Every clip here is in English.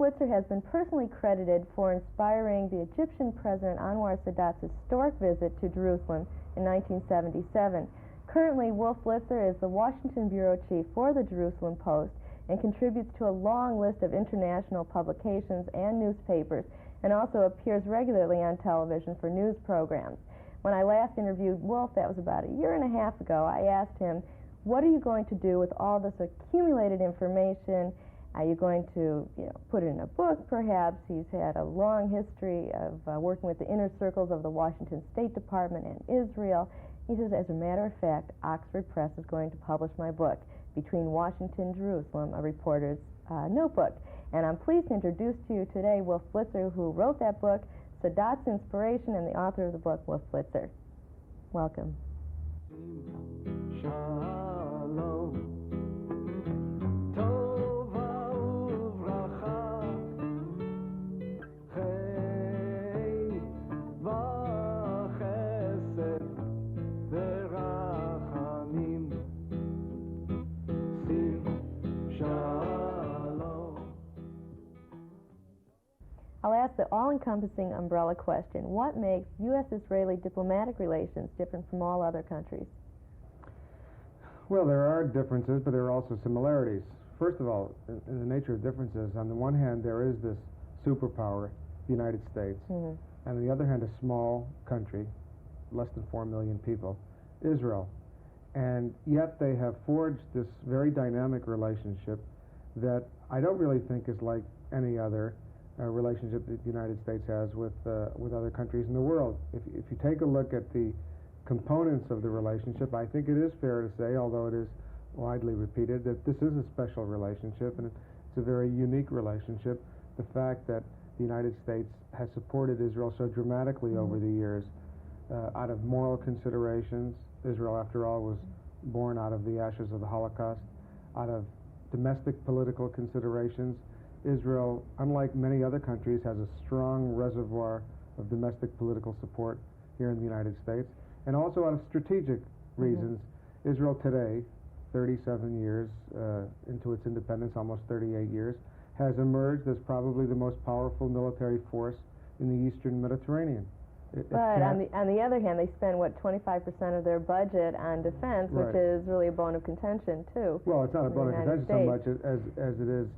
Blitzer has been personally credited for inspiring the Egyptian President Anwar Sadat's historic visit to Jerusalem in 1977. Currently, Wolf Blitzer is the Washington bureau chief for the Jerusalem Post and contributes to a long list of international publications and newspapers, and also appears regularly on television for news programs. When I last interviewed Wolf, that was about a year and a half ago, I asked him, what are you going to do with all this accumulated information? Are you going to put it in a book, perhaps? He's had a long history of working with the inner circles of the Washington State Department and Israel. He says, as a matter of fact, Oxford Press is going to publish my book, Between Washington and Jerusalem, a Reporter's Notebook. And I'm pleased to introduce to you today Wolf Blitzer, who wrote that book, Sadat's Inspiration, and the author of the book, Wolf Blitzer. Welcome. I'll ask the all-encompassing umbrella question. What makes U.S.-Israeli diplomatic relations different from all other countries? Well, there are differences, but there are also similarities. First of all, in the nature of differences, on the one hand, there is this superpower, the United States, and on the other hand, a small country, less than 4 million people, Israel. And yet they have forged this very dynamic relationship that I don't really think is like any other relationship that the United States has with other countries in the world. If you take a look at the components of the relationship, I think it is fair to say, although it is widely repeated, that this is a special relationship and it's a very unique relationship. The fact that the United States has supported Israel so dramatically over the years out of moral considerations. Israel, after all, was born out of the ashes of the Holocaust, out of domestic political considerations. Israel, unlike many other countries, has a strong reservoir of domestic political support here in the United States, and also out of strategic reasons. Israel today, 37 years into its independence, almost 38 years, has emerged as probably the most powerful military force in the Eastern Mediterranean. But on the other hand, they spend, what, 25% of their budget on defense, which is really a bone of contention, too. Well, it's not a bone of contention so much as it is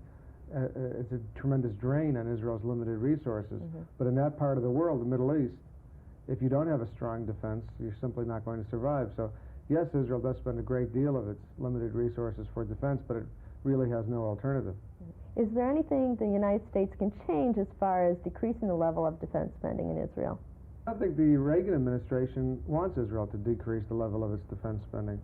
it's a tremendous drain on Israel's limited resources. But in that part of the world, the Middle East, if you don't have a strong defense, you're simply not going to survive. So, yes, Israel does spend a great deal of its limited resources for defense, but it really has no alternative. Is there anything the United States can change as far as decreasing the level of defense spending in Israel? I think the Reagan administration wants Israel to decrease the level of its defense spending.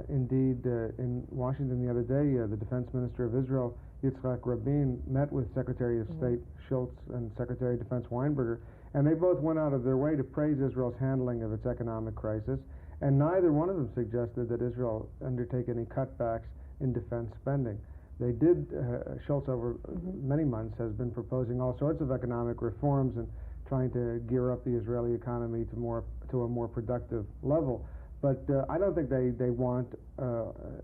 Indeed, in Washington the other day, the defense minister of Israel, Yitzhak Rabin, met with Secretary of State Schultz and Secretary of Defense Weinberger, and they both went out of their way to praise Israel's handling of its economic crisis, and neither one of them suggested that Israel undertake any cutbacks in defense spending. They did, Schultz over many months has been proposing all sorts of economic reforms and trying to gear up the Israeli economy to a more productive level. But I don't think they want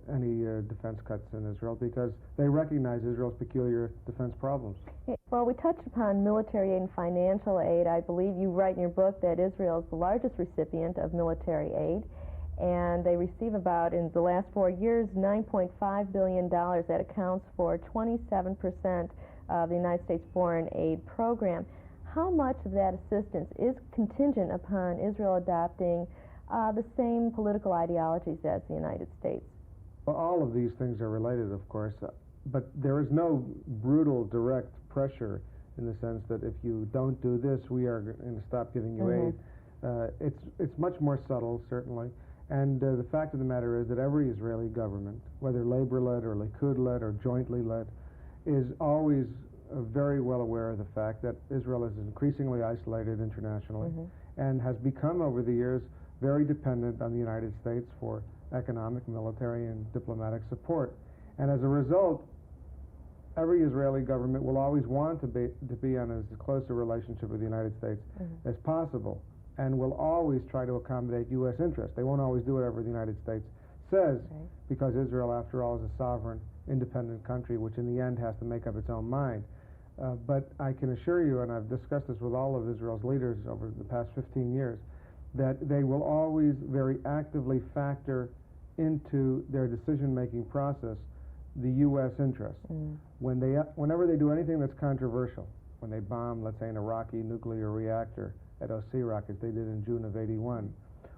any defense cuts in Israel, because they recognize Israel's peculiar defense problems. Well, we touched upon military aid and financial aid. I believe you write in your book that Israel is the largest recipient of military aid, and they receive about, in the last 4 years, $9.5 billion. That accounts for 27% of the United States foreign aid program. How much of that assistance is contingent upon Israel adopting the same political ideologies as the United States? Well, all of these things are related, of course, but there is no brutal, direct pressure in the sense that if you don't do this, we are going to stop giving you aid. It's much more subtle, certainly, and the fact of the matter is that every Israeli government, whether labor-led or Likud-led or jointly led, is always very well aware of the fact that Israel is increasingly isolated internationally and has become, over the years, very dependent on the United States for economic, military, and diplomatic support. And as a result, every Israeli government will always want to be on as close a relationship with the United States as possible, and will always try to accommodate U.S. interests. They won't always do whatever the United States says, because Israel, after all, is a sovereign, independent country, which in the end has to make up its own mind. But I can assure you, and I've discussed this with all of Israel's leaders over the past 15 years, that they will always very actively factor into their decision-making process the U.S. interest. Whenever they do anything that's controversial, when they bomb, let's say, an Iraqi nuclear reactor at Osirak, as they did in June of '81,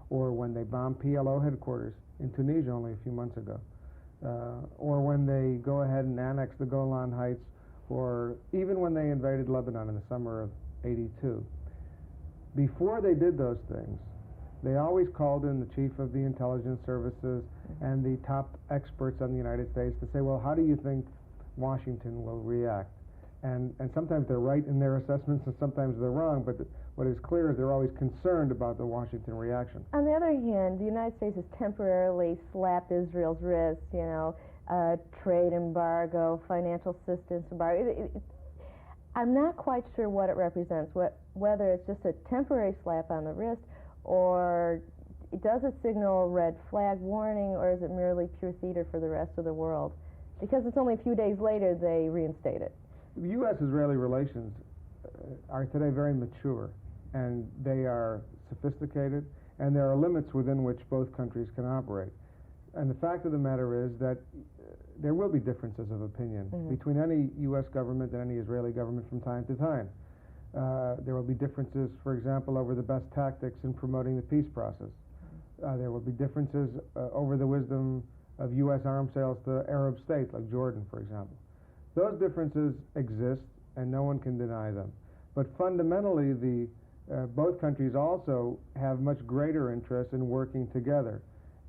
or when they bomb PLO headquarters in Tunisia only a few months ago, or when they go ahead and annex the Golan Heights, or even when they invaded Lebanon in the summer of '82. Before they did those things, they always called in the chief of the intelligence services and the top experts on the United States to say, well, how do you think Washington will react? And sometimes they're right in their assessments and sometimes they're wrong, but what is clear is they're always concerned about the Washington reaction. On the other hand, the United States has temporarily slapped Israel's wrist, trade embargo, financial assistance embargo. I'm not quite sure what it represents, whether it's just a temporary slap on the wrist, or does it signal a red flag warning, or is it merely pure theater for the rest of the world? Because it's only a few days later they reinstate it. The U.S.-Israeli relations are today very mature, and they are sophisticated, and there are limits within which both countries can operate. And the fact of the matter is that there will be differences of opinion between any U.S. government and any Israeli government from time to time. There will be differences, for example, over the best tactics in promoting the peace process. There will be differences over the wisdom of U.S. arms sales to Arab states like Jordan, for example. Those differences exist, and no one can deny them. But fundamentally, both countries also have much greater interest in working together.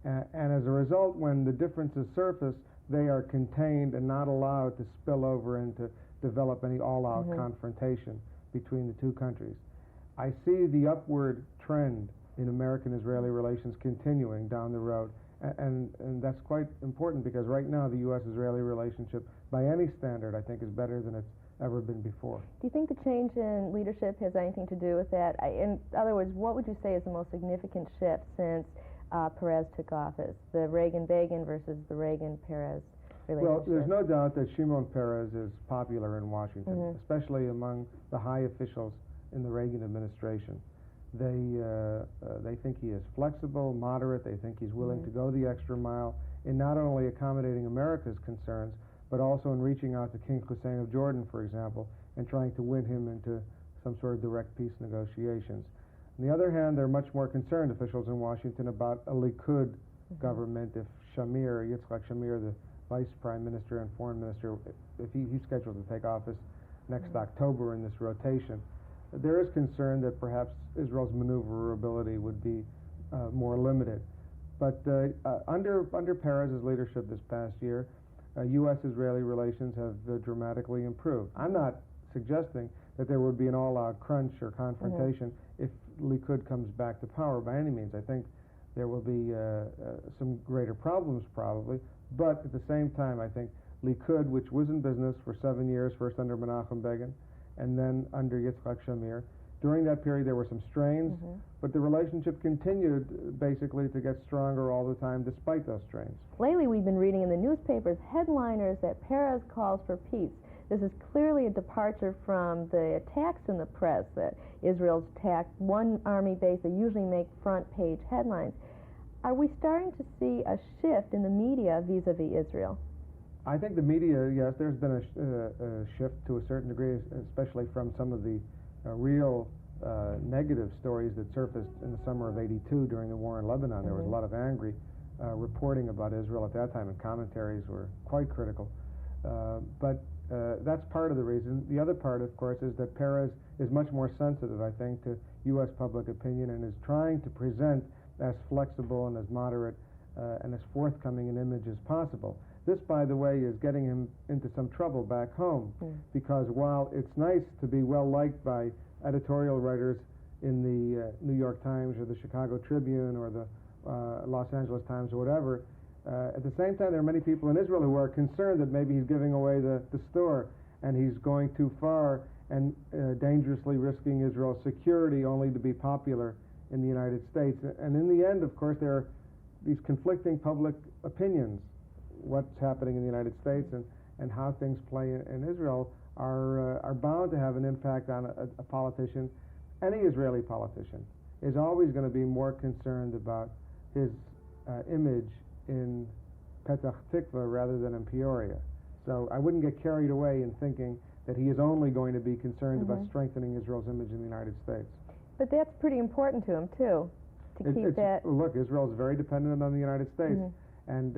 And as a result, when the differences surface, they are contained and not allowed to spill over and to develop any all-out confrontation between the two countries. I see the upward trend in American-Israeli relations continuing down the road, and that's quite important because right now the U.S.-Israeli relationship, by any standard, I think is better than it's ever been before. Do you think the change in leadership has anything to do with that? In other words, what would you say is the most significant shift since Peres took office, the Reagan-Begin versus the Reagan-Perez relationship? Well, there's no doubt that Shimon Peres is popular in Washington, especially among the high officials in the Reagan administration. They think he is flexible, moderate. They think he's willing to go the extra mile in not only accommodating America's concerns, but also in reaching out to King Hussein of Jordan, for example, and trying to win him into some sort of direct peace negotiations. On the other hand, they're much more concerned, officials in Washington, about a Likud government if Yitzhak Shamir, the vice prime minister and foreign minister, if he's scheduled to take office next October in this rotation. There is concern that perhaps Israel's maneuverability would be more limited. But under Peres's leadership this past year, U.S.-Israeli relations have dramatically improved. I'm not suggesting that there would be an all-out crunch or confrontation if Likud comes back to power by any means. I think there will be some greater problems probably, but at the same time I think Likud, which was in business for 7 years, first under Menachem Begin and then under Yitzhak Shamir, during that period there were some strains, but the relationship continued basically to get stronger all the time despite those strains. Lately we've been reading in the newspapers headliners that Peres calls for peace. This is clearly a departure from the attacks in the press that Israel's attacked one army base that usually make front page headlines. Are we starting to see a shift in the media vis-a-vis Israel? I think the media, yes, there's been a shift to a certain degree, especially from some of the real negative stories that surfaced in the summer of '82 during the war in Lebanon. There was a lot of angry reporting about Israel at that time, and commentaries were quite critical. But that's part of the reason. The other part, of course, is that Peres is much more sensitive, I think, to U.S. public opinion and is trying to present as flexible and as moderate and as forthcoming an image as possible. This, by the way, is getting him into some trouble back home because while it's nice to be well-liked by editorial writers in the New York Times or the Chicago Tribune or the Los Angeles Times or whatever, at the same time there are many people in Israel who are concerned that maybe he's giving away the store and he's going too far and dangerously risking Israel's security only to be popular in the United States. And in the end, of course, there are these conflicting public opinions. What's happening in the United States and how things play in Israel are bound to have an impact on a politician. Any Israeli politician is always going to be more concerned about his image in Petah Tikva rather than in Peoria. So I wouldn't get carried away in thinking that he is only going to be concerned about strengthening Israel's image in the United States. But that's pretty important to him, too, to keep that... Look, Israel is very dependent on the United States, and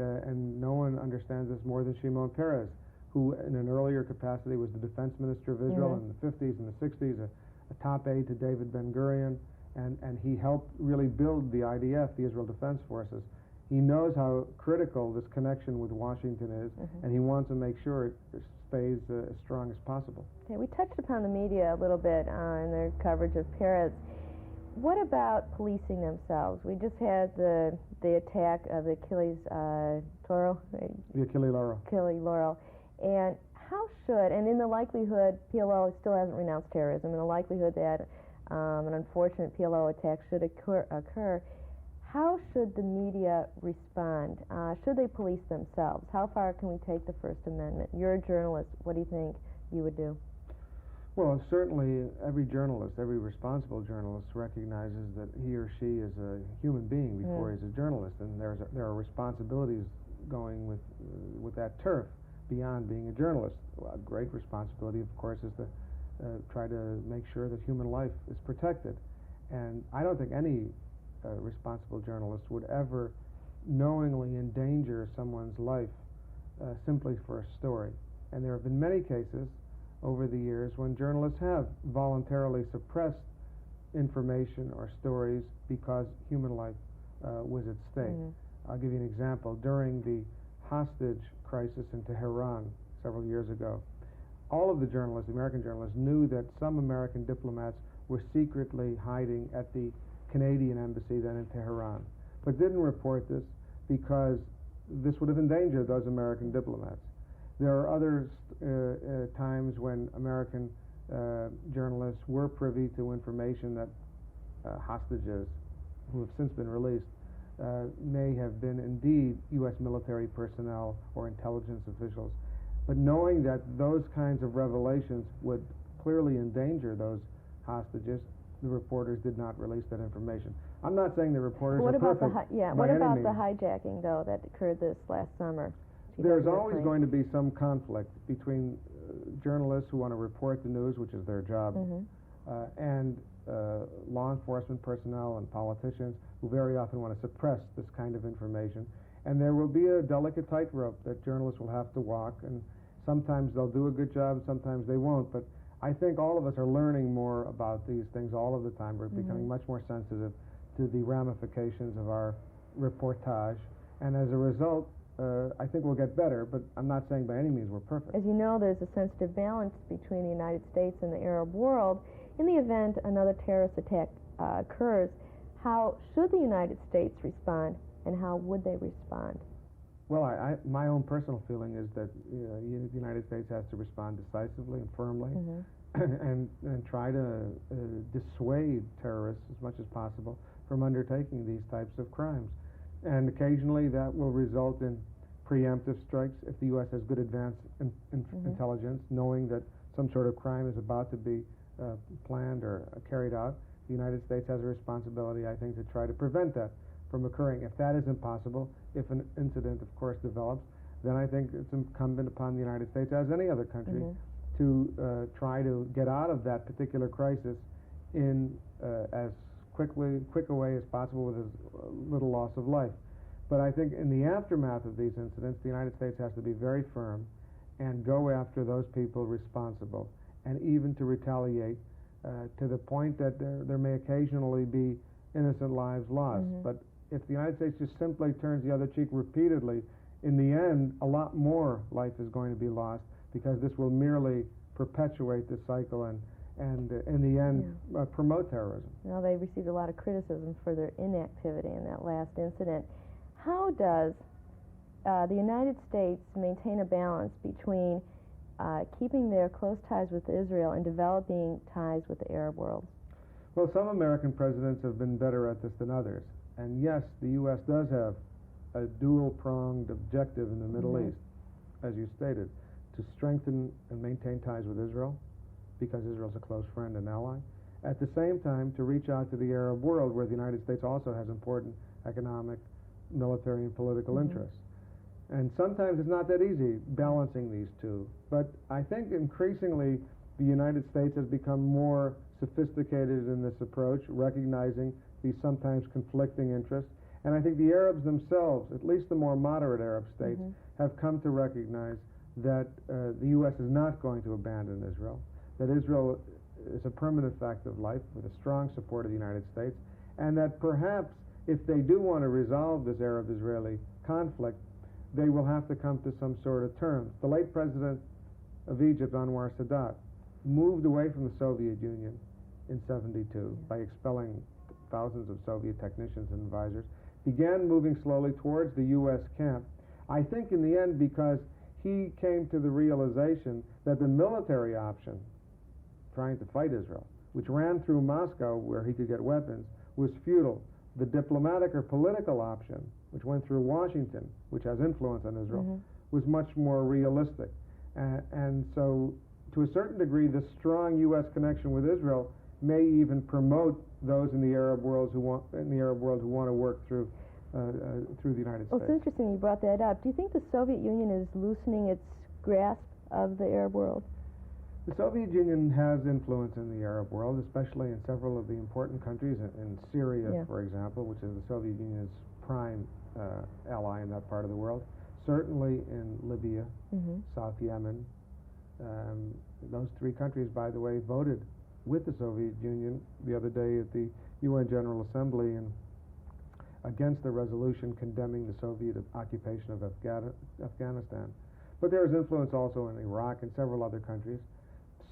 no one understands this more than Shimon Peres, who in an earlier capacity was the defense minister of Israel in the 50s and the 60s, a top aide to David Ben-Gurion, and he helped really build the IDF, the Israel Defense Forces. He knows how critical this connection with Washington is, and he wants to make sure it stays as strong as possible. Okay, we touched upon the media a little bit on their coverage of Peres. What about policing themselves? We just had the attack of the Achilles Toro. The Achilles Laurel. Achilles Laurel. And how should, and in the likelihood, PLO still hasn't renounced terrorism, in the likelihood that an unfortunate PLO attack should occur, how should the media respond? Should they police themselves? How far can we take the First Amendment? You're a journalist. What do you think you would do? Well, certainly every journalist, every responsible journalist recognizes that he or she is a human being before he's a journalist, and there are responsibilities going with that turf beyond being a journalist. Well, a great responsibility, of course, is to try to make sure that human life is protected. And I don't think any responsible journalist would ever knowingly endanger someone's life simply for a story. And there have been many cases over the years when journalists have voluntarily suppressed information or stories because human life was at stake. I'll give you an example. During the hostage crisis in Tehran several years ago, all of the journalists, American journalists, knew that some American diplomats were secretly hiding at the Canadian embassy then in Tehran, but didn't report this because this would have endangered those American diplomats. There are other times when American journalists were privy to information that hostages who have since been released may have been indeed U.S. military personnel or intelligence officials. But knowing that those kinds of revelations would clearly endanger those hostages, the reporters did not release that information. I'm not saying the reporters are perfect. What about the hijacking, though, that occurred this last summer? There's always going to be some conflict between journalists who want to report the news, which is their job, and law enforcement personnel and politicians who very often want to suppress this kind of information. And there will be a delicate tightrope that journalists will have to walk, and sometimes they'll do a good job, sometimes they won't. But I think all of us are learning more about these things all of the time. We're becoming much more sensitive to the ramifications of our reportage, and as a result, I think we'll get better, but I'm not saying by any means we're perfect. As you know, there's a sensitive balance between the United States and the Arab world. In the event another terrorist attack occurs, how should the United States respond, and how would they respond? Well, my own personal feeling is that the United States has to respond decisively and firmly and try to dissuade terrorists as much as possible from undertaking these types of crimes. And occasionally that will result in preemptive strikes if the U.S. has good advance intelligence, knowing that some sort of crime is about to be planned or carried out. The United States has a responsibility, I think, to try to prevent that from occurring. If that isn't possible, if an incident, of course, develops, then I think it's incumbent upon the United States, as any other country, to try to get out of that particular crisis in as quick a way as possible with as little loss of life. But I think in the aftermath of these incidents, the United States has to be very firm and go after those people responsible, and even to retaliate to the point that there may occasionally be innocent lives lost. But if the United States just simply turns the other cheek repeatedly, in the end, a lot more life is going to be lost, because this will merely perpetuate the cycle and in the end promote terrorism. Well, they received a lot of criticism for their inactivity in that last incident. How does the United States maintain a balance between keeping their close ties with Israel and developing ties with the Arab world? Well, some American presidents have been better at this than others. And yes, the U.S. does have a dual-pronged objective in the Middle East, as you stated. to strengthen and maintain ties with Israel, because Israel's a close friend and ally. At the same time, to reach out to the Arab world, where the United States also has important economic, military, and political interests. And sometimes it's not that easy balancing these two. But I think increasingly the United States has become more sophisticated in this approach, recognizing these sometimes conflicting interests. And I think the Arabs themselves, at least the more moderate Arab states, have come to recognize that the U.S. is not going to abandon Israel, that Israel is a permanent fact of life with a strong support of the United States, and that perhaps if they do want to resolve this Arab-Israeli conflict, they will have to come to some sort of terms. The late president of Egypt, Anwar Sadat, moved away from the Soviet Union in '72 by expelling thousands of Soviet technicians and advisors, began moving slowly towards the U.S. camp. I think in the end because he came to the realization that the military option, trying to fight Israel, which ran through Moscow where he could get weapons, was futile. The diplomatic or political option, which went through Washington, which has influence on Israel, was much more realistic. And so, to a certain degree, the strong U.S. connection with Israel may even promote those in the Arab world who want to work through the United States. Well, it's interesting you brought that up. Do you think the Soviet Union is loosening its grasp of the Arab world? The Soviet Union has influence in the Arab world, especially in several of the important countries, in Syria, for example, which is the Soviet Union's prime ally in that part of the world. Certainly in Libya, South Yemen. Those three countries, by the way, voted with the Soviet Union the other day at the UN General Assembly against the resolution condemning the Soviet occupation of Afghanistan. But there is influence also in Iraq and several other countries.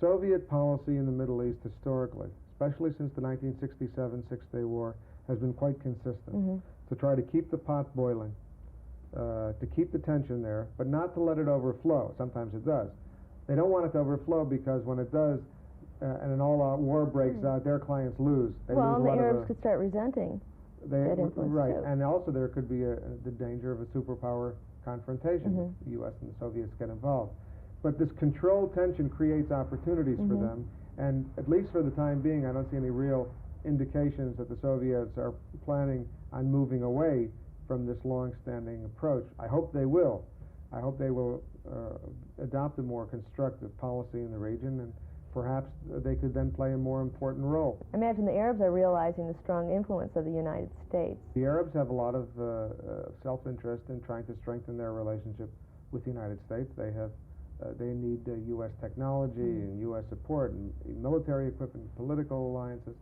Soviet policy in the Middle East historically, especially since the 1967 Six-Day War, has been quite consistent to try to keep the pot boiling, to keep the tension there, but not to let it overflow. Sometimes it does. They don't want it to overflow because when it does, and an all-out war breaks out, their clients lose. They lose and the Arabs could start resenting that influence too. And also there could be the danger of a superpower confrontation. The U.S. and the Soviets get involved. But this controlled tension creates opportunities for them, and at least for the time being, I don't see any real indications that the Soviets are planning on moving away from this long-standing approach. I hope they will. I hope they will adopt a more constructive policy in the region, and perhaps they could then play a more important role. I imagine the Arabs are realizing the strong influence of the United States. The Arabs have a lot of self-interest in trying to strengthen their relationship with the United States. They need U.S. technology and U.S. support and military equipment, political alliances.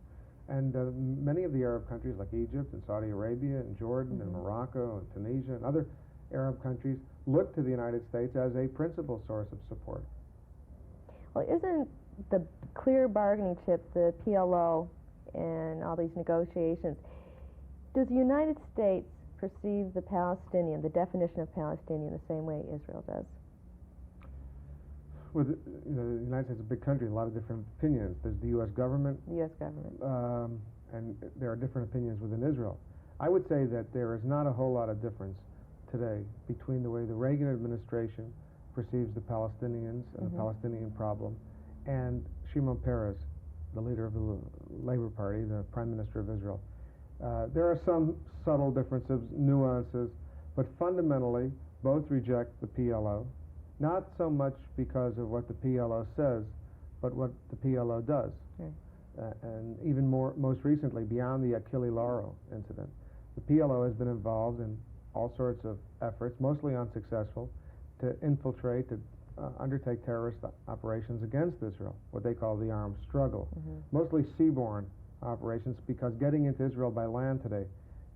And many of the Arab countries like Egypt and Saudi Arabia and Jordan and Morocco and Tunisia and other Arab countries look to the United States as a principal source of support. Well, isn't the clear bargaining chip, the PLO, and all these negotiations, does the United States perceive the Palestinian, the definition of Palestinian, the same way Israel does? Well, the United States is a big country, a lot of different opinions. There's the U.S. government. The U.S. government. And there are different opinions within Israel. I would say that there is not a whole lot of difference today between the way the Reagan administration perceives the Palestinians and the Palestinian problem and Shimon Peres, the leader of the Labor Party, the Prime Minister of Israel. There are some subtle differences, nuances, but fundamentally both reject the PLO. Not so much because of what the PLO says, but what the PLO does. And even most recently, beyond the Achille Lauro incident, the PLO has been involved in all sorts of efforts, mostly unsuccessful, to infiltrate, to undertake terrorist operations against Israel, what they call the armed struggle. Mostly seaborne operations, because getting into Israel by land today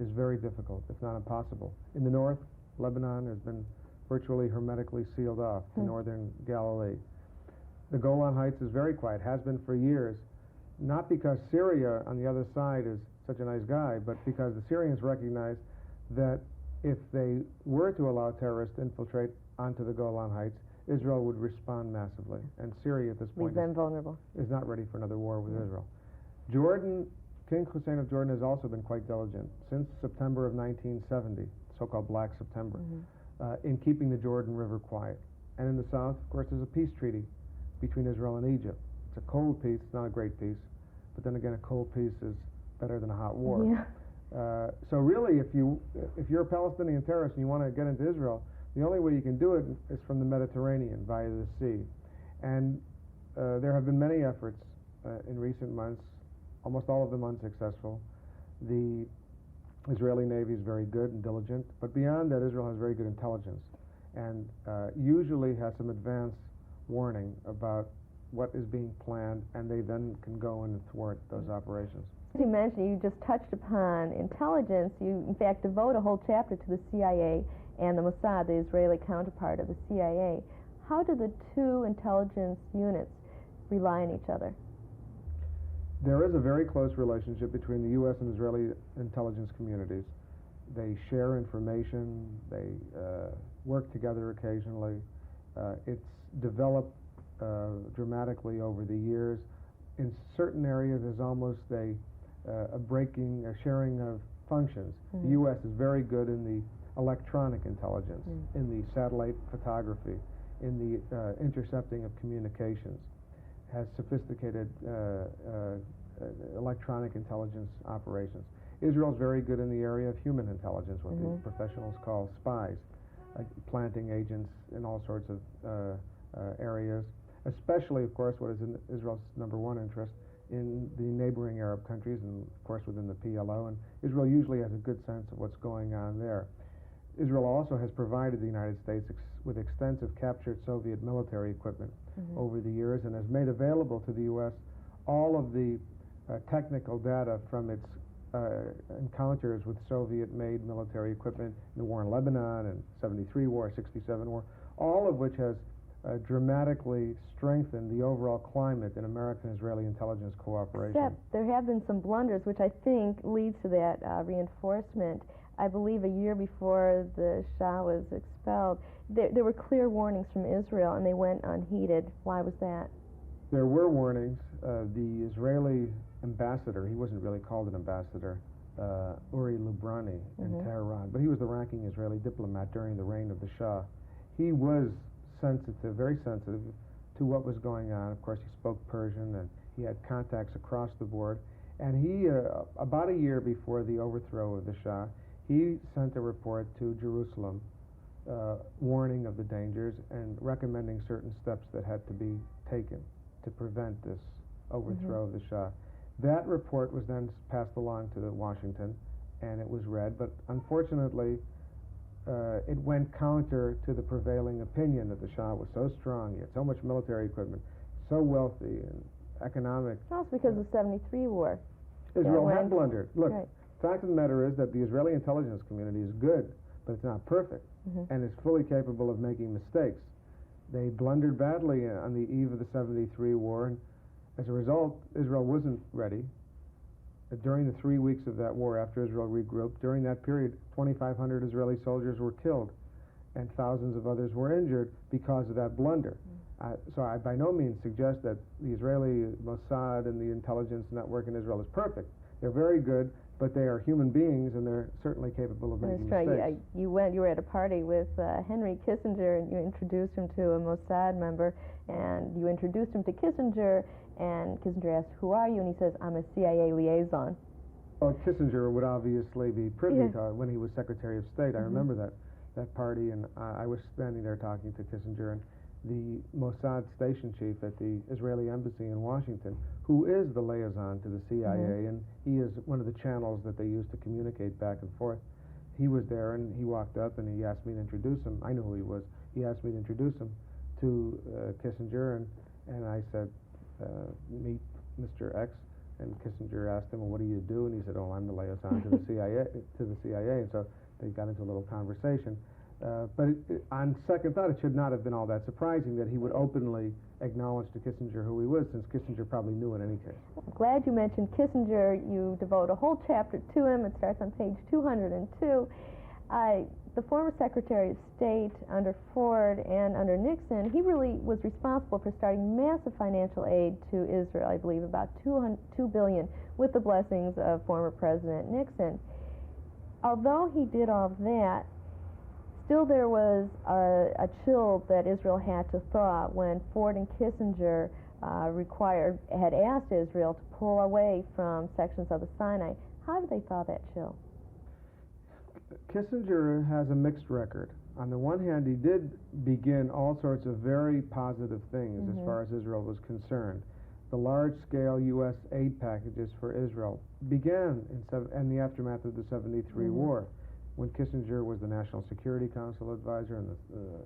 is very difficult, if not impossible. In the north, Lebanon has been virtually hermetically sealed off, to northern Galilee. The Golan Heights is very quiet, has been for years, not because Syria on the other side is such a nice guy, but because the Syrians recognize that if they were to allow terrorists to infiltrate onto the Golan Heights, Israel would respond massively. And Syria at this point is not ready for another war with Israel. Jordan, King Hussein of Jordan has also been quite diligent since September of 1970, so-called Black September, in keeping the Jordan River quiet. And in the south, of course, there's a peace treaty between Israel and Egypt. It's a cold peace, not a great peace, but then again, a cold peace is better than a hot war. Yeah. So really, if you're a Palestinian terrorist and you want to get into Israel, the only way you can do it is from the Mediterranean via the sea. And there have been many efforts in recent months, almost all of them unsuccessful. The Israeli Navy is very good and diligent, but beyond that, Israel has very good intelligence and usually has some advance warning about what is being planned, and they then can go in and thwart those operations. As you mentioned, you just touched upon intelligence. You, in fact, devote a whole chapter to the CIA and the Mossad, the Israeli counterpart of the CIA. How do the two intelligence units rely on each other? There is a very close relationship between the U.S. and Israeli intelligence communities. They share information, they work together occasionally. It's developed dramatically over the years. In certain areas, there's almost a sharing of functions. The U.S. is very good in the electronic intelligence, in the satellite photography, in the intercepting of communications, has sophisticated electronic intelligence operations. Israel's very good in the area of human intelligence, what the professionals call spies, like planting agents in all sorts of areas, especially, of course, what is in Israel's number one interest in the neighboring Arab countries and, of course, within the PLO. And Israel usually has a good sense of what's going on there. Israel also has provided the United States with extensive captured Soviet military equipment over the years and has made available to the U.S. all of the technical data from its encounters with Soviet-made military equipment in the war in Lebanon and 73 war, 67 war, all of which has dramatically strengthened the overall climate in American-Israeli intelligence cooperation. Except there have been some blunders, which I think leads to that reinforcement. I believe a year before the Shah was expelled, there were clear warnings from Israel, and they went unheeded. Why was that? There were warnings. The Israeli ambassador, he wasn't really called an ambassador, Uri Lubrani in Tehran, but he was the ranking Israeli diplomat during the reign of the Shah. He was sensitive, very sensitive to what was going on. Of course, he spoke Persian, and he had contacts across the board. And he, about a year before the overthrow of the Shah, he sent a report to Jerusalem warning of the dangers and recommending certain steps that had to be taken to prevent this overthrow of the Shah. That report was then passed along to Washington, and it was read, but unfortunately it went counter to the prevailing opinion that the Shah was so strong, he had so much military equipment, so wealthy and economic. It's also because of the 73 war. Israel had blundered. Look, right. Fact of the matter is that the Israeli intelligence community is good, but it's not perfect, and is fully capable of making mistakes. They blundered badly on the eve of the 73 war, and as a result, Israel wasn't ready. During the 3 weeks of that war, after Israel regrouped, during that period, 2,500 Israeli soldiers were killed, and thousands of others were injured because of that blunder. So I by no means suggest that the Israeli Mossad and the intelligence network in Israel is perfect. They're very good, but they are human beings, and they're certainly capable of making mistakes. That's right. You were at a party with Henry Kissinger, and you introduced him to a Mossad member, and you introduced him to Kissinger, and Kissinger asked, "Who are you?" And he says, "I'm a CIA liaison." Well, Kissinger would obviously be privy to when he was Secretary of State. I remember that party, and I was standing there talking to Kissinger, and the Mossad station chief at the Israeli embassy in Washington, who is the liaison to the CIA, and he is one of the channels that they use to communicate back and forth. He was there, and he walked up, and he asked me to introduce him. I knew who he was. He asked me to introduce him to Kissinger, and I said, meet Mr. X. And Kissinger asked him, "Well, what do you do?" And he said, "Oh, I'm the liaison to the CIA." And so they got into a little conversation. But on second thought, it should not have been all that surprising that he would openly acknowledge to Kissinger who he was, since Kissinger probably knew in any case. I'm glad you mentioned Kissinger. You devote a whole chapter to him. It starts on page 202. The former Secretary of State under Ford and under Nixon, he really was responsible for starting massive financial aid to Israel, I believe about $2 billion, with the blessings of former President Nixon. Although he did all that, Still, there was a chill that Israel had to thaw when Ford and Kissinger had asked Israel to pull away from sections of the Sinai. How did they thaw that chill? Kissinger has a mixed record. On the one hand, he did begin all sorts of very positive things as far as Israel was concerned. The large-scale U.S. aid packages for Israel began in the aftermath of the 73 war, when Kissinger was the National Security Council advisor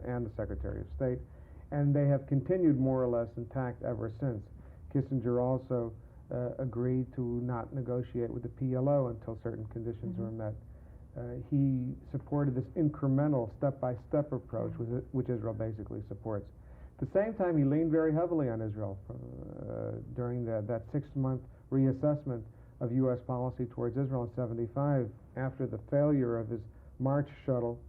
and the Secretary of State, and they have continued more or less intact ever since. Kissinger also agreed to not negotiate with the PLO until certain conditions were met. He supported this incremental, step-by-step approach, which Israel basically supports. At the same time, he leaned very heavily on Israel during that 6-month reassessment of U.S. policy towards Israel in '75. After the failure of his March shuttle,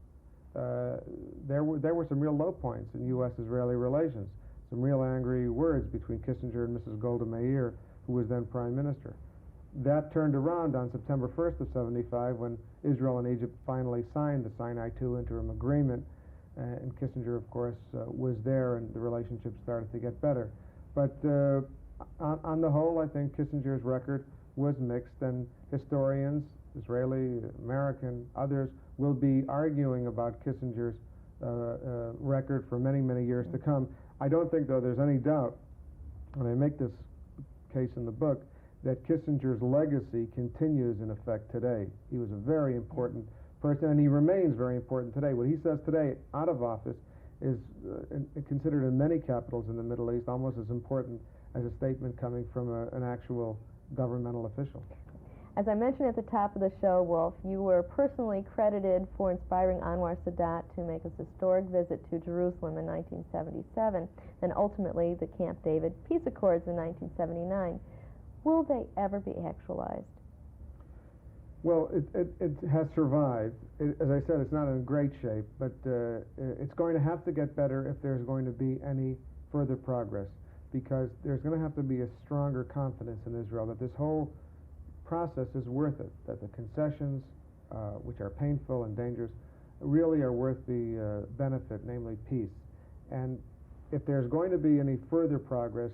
there were some real low points in U.S.-Israeli relations, some real angry words between Kissinger and Mrs. Golda Meir, who was then Prime Minister. That turned around on September 1st of '75 when Israel and Egypt finally signed the Sinai II interim agreement, and Kissinger, of course, was there, and the relationship started to get better. But on the whole, I think Kissinger's record was mixed, and historians, Israeli, American, others, will be arguing about Kissinger's record for many, many years to come. I don't think, though, there's any doubt, and I make this case in the book, that Kissinger's legacy continues in effect today. He was a very important person, and he remains very important today. What he says today, out of office, is considered in many capitals in the Middle East almost as important as a statement coming from an actual governmental official. As I mentioned at the top of the show, Wolf, you were personally credited for inspiring Anwar Sadat to make his historic visit to Jerusalem in 1977, and ultimately the Camp David Peace Accords in 1979. Will they ever be actualized? Well, it has survived. As I said, it's not in great shape, but it's going to have to get better if there's going to be any further progress, because there's going to have to be a stronger confidence in Israel that this whole process is worth it, that the concessions, which are painful and dangerous, really are worth the benefit, namely peace. And if there's going to be any further progress,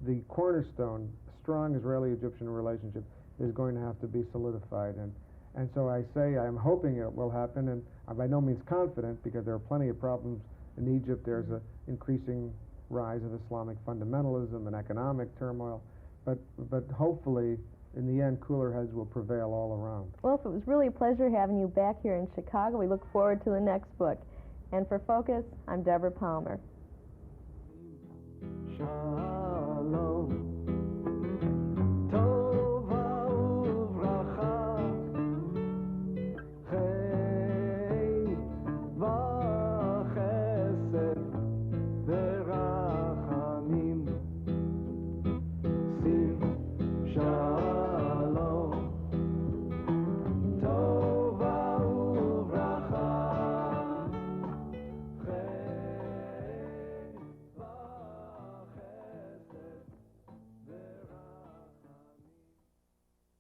the cornerstone, strong Israeli-Egyptian relationship, is going to have to be solidified. And so I say I'm hoping it will happen, and I'm by no means confident, because there are plenty of problems in Egypt. There's an increasing rise of Islamic fundamentalism and economic turmoil, but hopefully in the end cooler heads will prevail all around. Well, it was really a pleasure having you back here in Chicago. We look forward to the next book. And for Focus, I'm Deborah Palmer.